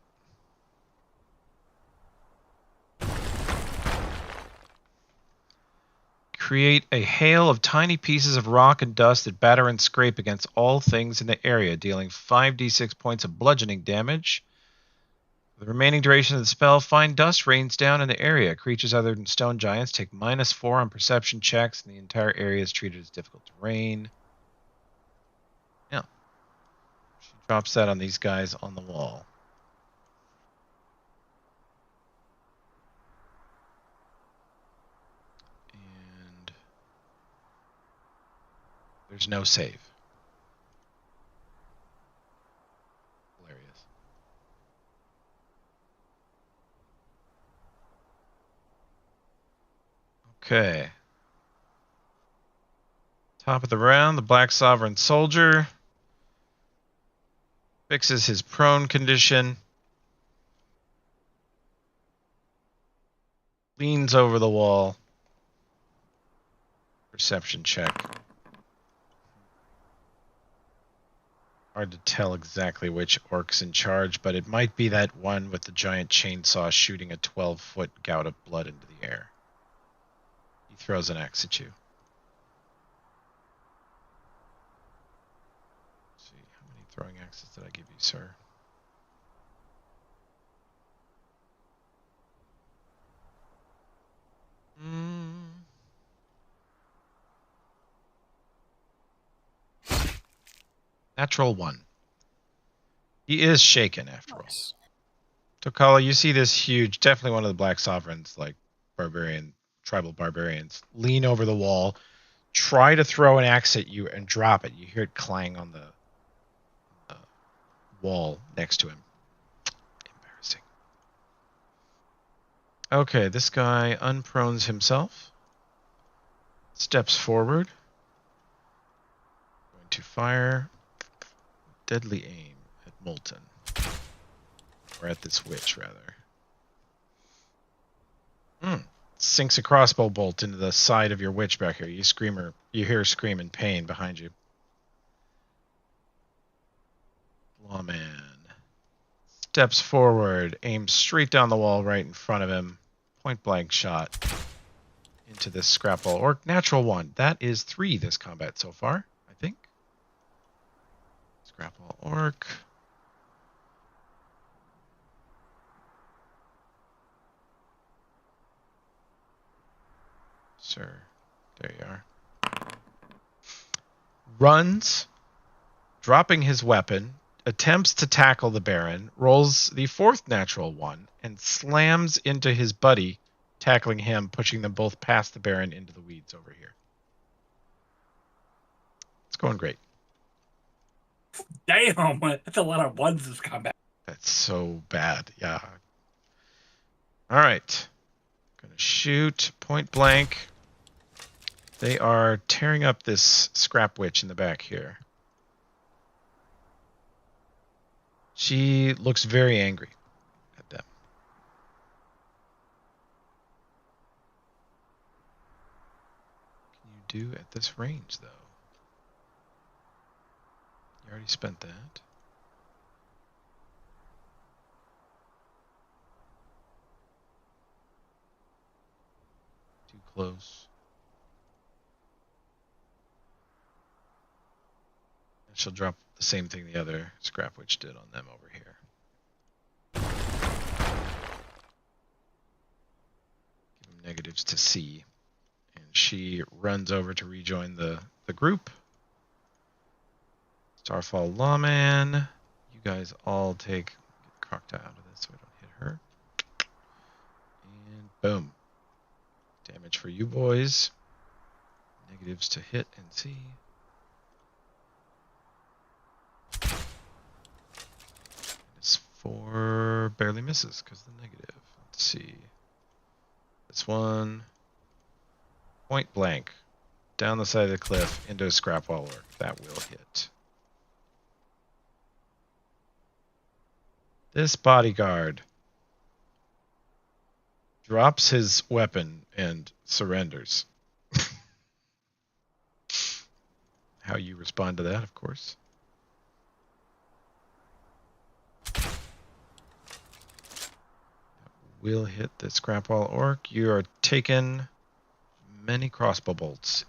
Create a hail of tiny pieces of rock and dust that batter and scrape against all things in the area, dealing 5d6 points of bludgeoning damage. For the remaining duration of the spell, fine dust rains down in the area. Creatures other than stone giants take -4 on perception checks, and the entire area is treated as difficult terrain. Yeah. She drops that on these guys on the wall. And there's no save. Hilarious. Okay. Top of the round, the Black Sovereign Soldier fixes his prone condition. Leans over the wall. Perception check. Hard to tell exactly which orc's in charge, but it might be that one with the giant chainsaw shooting a 12-foot gout of blood into the air. He throws an axe at you. Let's see, how many throwing axes did I give you, sir? Natural 1. He is shaken after all. Tokala, you see this huge, definitely one of the Black Sovereigns, like tribal barbarians, lean over the wall, try to throw an axe at you and drop it. You hear it clang on the wall next to him. Embarrassing. Okay, this guy unprones himself. Steps forward. Going to fire. Deadly aim at Molten. Or at this witch, rather. Sinks a crossbow bolt into the side of your witch back here. You hear her scream in pain behind you. Lawman steps forward, aims straight down the wall right in front of him. Point blank shot into this scrapple orc. Natural 1. That is 3 this combat so far, I think. Scrapple orc. Sir, there you are. Runs, dropping his weapon, attempts to tackle the Baron, rolls the fourth natural one, and slams into his buddy, tackling him, pushing them both past the Baron into the weeds over here. It's going great. Damn, that's a lot of ones this combat. That's so bad. Yeah. All right. Gonna shoot point blank. They are tearing up this scrap witch in the back here. She looks very angry at them. What can you do at this range, though? You already spent that. Too close. And she'll drop the same thing the other scrap witch did on them over here. Give them negatives to C. And she runs over to rejoin the group. Starfall Lawman. You guys all take Crocta out of this so we don't hit her. And boom. Damage for you boys. Negatives to hit and C. It's 4 barely misses because the negative. Let's see. This one. Point blank. Down the side of the cliff into a scrap wall orc. That will hit. This bodyguard drops his weapon and surrenders. How you respond to that, of course. That will hit the scrap wall orc. You are taken many crossbow bolts